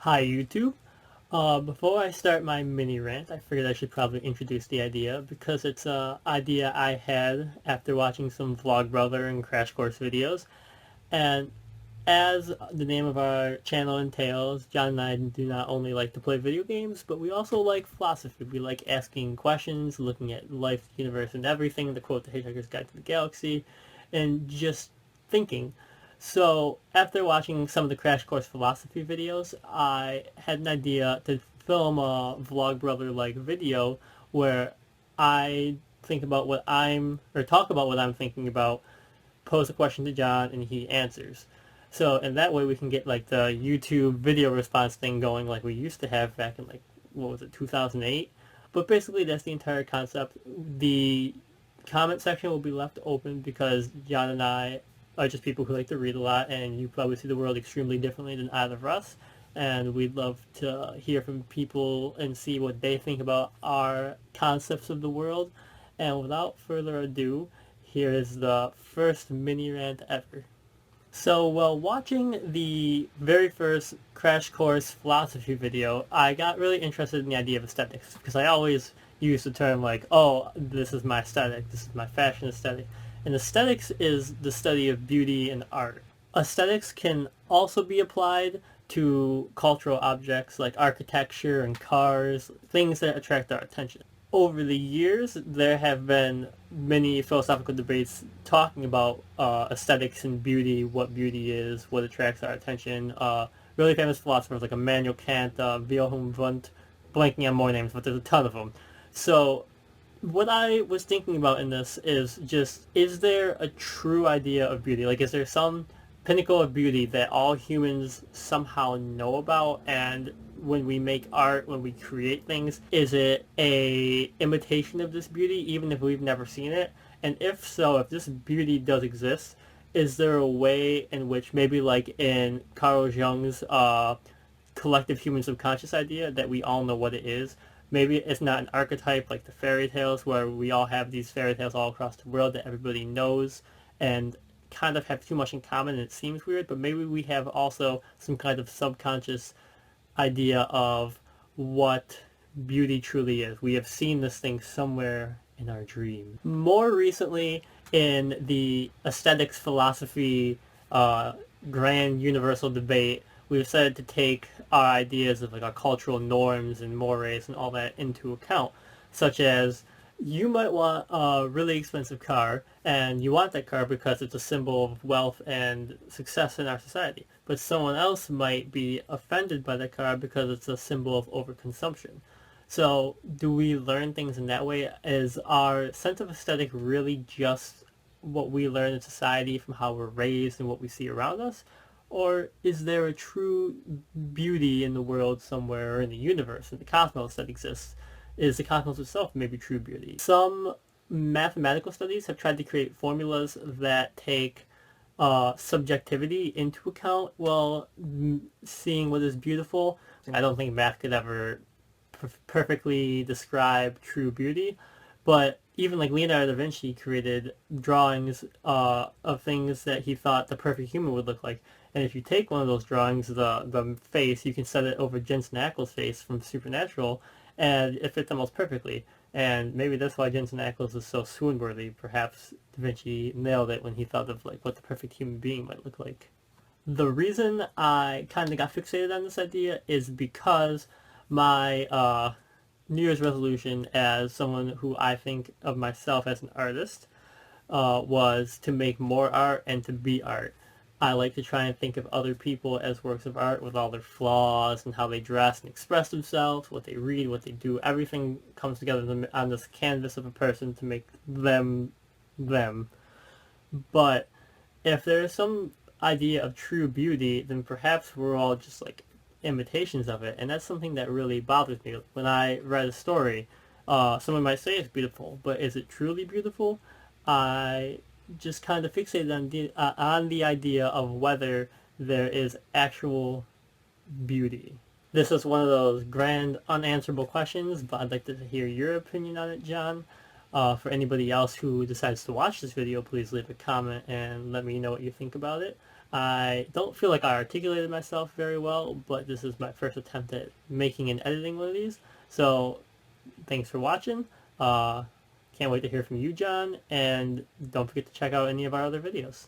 Hi YouTube. Before I start my mini rant, I figured I should probably introduce the idea because it's a idea I had after watching some Vlogbrother and Crash Course videos. And as the name of our channel entails, John and I do not only like to play video games, but we also like philosophy. We like asking questions, looking at life, the universe, and everything, to quote the Hitchhiker's Guide to the Galaxy, and just thinking. So after watching some of the Crash Course philosophy videos, I had an idea to film a Vlogbrother like video where I think about what I'm, or talk about what I'm thinking about, pose a question to John, and he answers. So, and that way we can get like the YouTube video response thing going like we used to have back in like, what was it, 2008? But basically that's the entire concept. The comment section will be left open because John and I are just people who like to read a lot, and you probably see the world extremely differently than either of us. And we'd love to hear from people and see what they think about our concepts of the world. And without further ado, here is the first mini rant ever. So while watching the very first Crash Course philosophy video, I got really interested in the idea of aesthetics because I always use the term like, oh, this is my aesthetic, this is my fashion aesthetic. And aesthetics is the study of beauty and art. Aesthetics can also be applied to cultural objects like architecture and cars, things that attract our attention. Over the years, there have been many philosophical debates talking about aesthetics and beauty, what beauty is, what attracts our attention. Really famous philosophers like Immanuel Kant, Wilhelm Wundt, blanking on more names, but there's a ton of them. So what I was thinking about in this is just, is there a true idea of beauty? Like, is there some pinnacle of beauty that all humans somehow know about? And when we make art, when we create things, is it a imitation of this beauty, even if we've never seen it? And if so, if this beauty does exist, is there a way in which maybe like in Carl Jung's collective human subconscious idea that we all know what it is. Maybe it's not an archetype like the fairy tales where we all have these fairy tales all across the world that everybody knows and kind of have too much in common and it seems weird, but maybe we have also some kind of subconscious idea of what beauty truly is. We have seen this thing somewhere in our dream. More recently, in the aesthetics philosophy uh, grand universal debate, we've decided to take our ideas of like our cultural norms and mores and all that into account, such as you might want a really expensive car, and you want that car because it's a symbol of wealth and success in our society. But someone else might be offended by that car because it's a symbol of overconsumption. So, do we learn things in that way? Is our sense of aesthetic really just what we learn in society from how we're raised and what we see around us? Or is there a true beauty in the world somewhere, or in the universe, in the cosmos that exists? Is the cosmos itself maybe true beauty? Some mathematical studies have tried to create formulas that take subjectivity into account while seeing what is beautiful. I don't think math could ever perfectly describe true beauty, but even like Leonardo da Vinci created drawings of things that he thought the perfect human would look like. And if you take one of those drawings, the face, you can set it over Jensen Ackles' face from Supernatural, and it fits almost perfectly. And maybe that's why Jensen Ackles is so swoon-worthy. Perhaps Da Vinci nailed it when he thought of like what the perfect human being might look like. The reason I kind of got fixated on this idea is because my New Year's resolution as someone who I think of myself as an artist was to make more art and to be art. I like to try and think of other people as works of art with all their flaws and how they dress and express themselves, what they read, what they do. Everything comes together on this canvas of a person to make them them. But if there is some idea of true beauty, then perhaps we're all just like imitations of it, and that's something that really bothers me. When I read a story, someone might say it's beautiful, but is it truly beautiful? I just kind of fixated on the idea of whether there is actual beauty. This is one of those grand unanswerable questions, but I'd like to hear your opinion on it, John. For anybody else who decides to watch this video, please leave a comment and let me know what you think about it. I don't feel like I articulated myself very well, but this is my first attempt at making and editing one of these. So thanks for watching. Uh, can't wait to hear from you, John, and don't forget to check out any of our other videos.